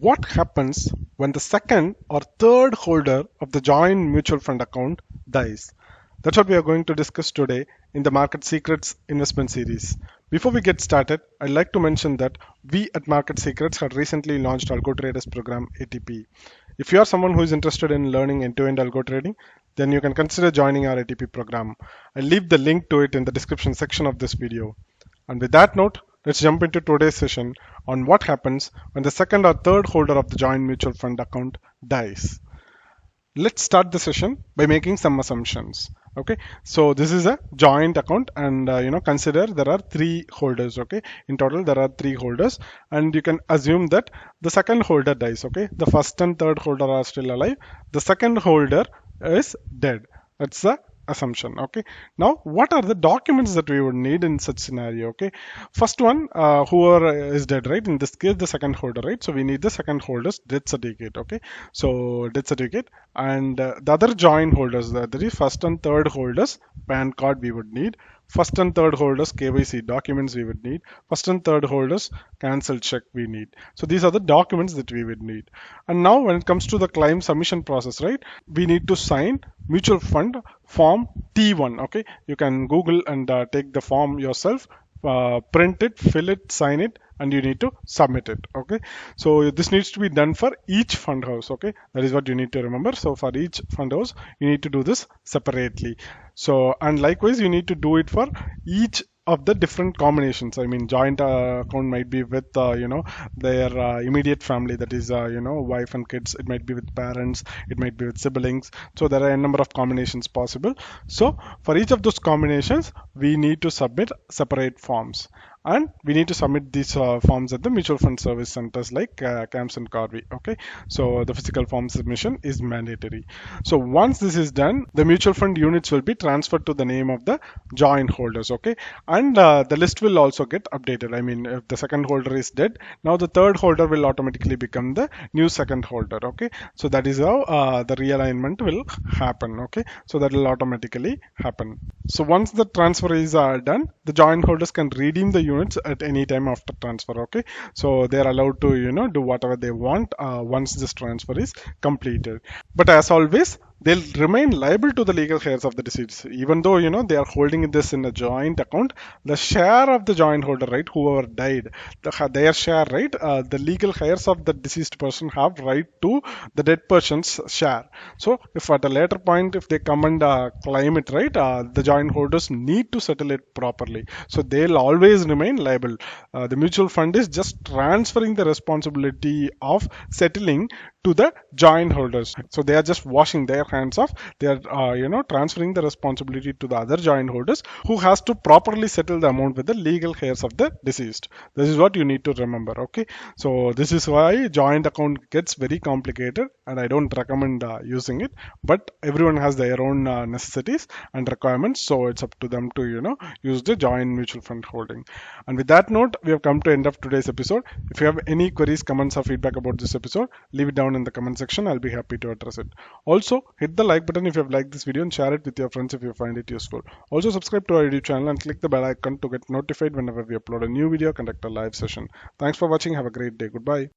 what happens when the second or third holder of the joint mutual fund account dies. That's what we are going to discuss today in the Market Secrets investment series. Before we get started, I'd like to mention that we at Market Secrets had recently launched Algo Traders Program ATP. If you are someone who is interested in learning end-to-end algo trading, then you can consider joining our ATP program. I'll leave the link to it in the description section of this video. And with that note, let's jump into today's session on what happens when the second or third holder of the joint mutual fund account dies. Let's start the session by making some assumptions. Okay, so this is a joint account, and consider there are three holders. Okay, in total there are three holders, and you can assume that the second holder dies. Okay, the first and third holder are still alive, the second holder is dead. That's the assumption. Okay, now what are the documents that we would need in such scenario? Okay, first one, whoever is dead, right? In this case the second holder, right? So we need the second holder's death certificate. Okay, so death certificate, and the other joint holders, that is first and third holders PAN card we would need, first and third holders KYC documents we would need, first and third holders cancel check we need. So these are the documents that we would need. And now when it comes to the claim submission process, right, we need to sign mutual fund form T1. Okay, you can Google and take the form yourself, print it, fill it, sign it, and you need to submit it. Okay, so this needs to be done for each fund house. Okay, that is what you need to remember. So for each fund house you need to do this separately. So, and likewise you need to do it for each of the different combinations. I mean, joint account might be with their immediate family, that is wife and kids. It might be with parents, it might be with siblings. So there are a number of combinations possible. So for each of those combinations we need to submit separate forms, and we need to submit these forms at the mutual fund service centers like CAMS and Corby. Okay, so the physical form submission is mandatory. So once this is done, the mutual fund units will be transferred to the name of the joint holders. Okay, and the list will also get updated. I mean, if the second holder is dead, now the third holder will automatically become the new second holder. Okay, so that is how the realignment will happen. Okay, so that will automatically happen. So once the transfer is done, the joint holders can redeem the units at any time after transfer. Okay, so they are allowed to do whatever they want once this transfer is completed. But as always, they'll remain liable to the legal heirs of the deceased, even though they are holding this in a joint account. The share of the joint holder, right, whoever died, their share, right, the legal heirs of the deceased person have right to the dead person's share. So if at a later point if they come and claim it, right, the joint holders need to settle it properly, so they'll always remain liable. The mutual fund is just transferring the responsibility of settling to the joint holders. So they are just washing their hands off. They are transferring the responsibility to the other joint holders, who has to properly settle the amount with the legal heirs of the deceased. This is what you need to remember. Okay, so this is why joint account gets very complicated, and I don't recommend using it, but everyone has their own necessities and requirements, so it's up to them to use the joint mutual fund holding. And with that note, we have come to end of today's episode. If you have any queries, comments, or feedback about this episode, leave it down in the comment section. I'll be happy to address it. Also, hit the like button if you have liked this video, and share it with your friends if you find it useful. Also, subscribe to our YouTube channel and click the bell icon to get notified whenever we upload a new video, conduct a live session. Thanks for watching. Have a great day. Goodbye.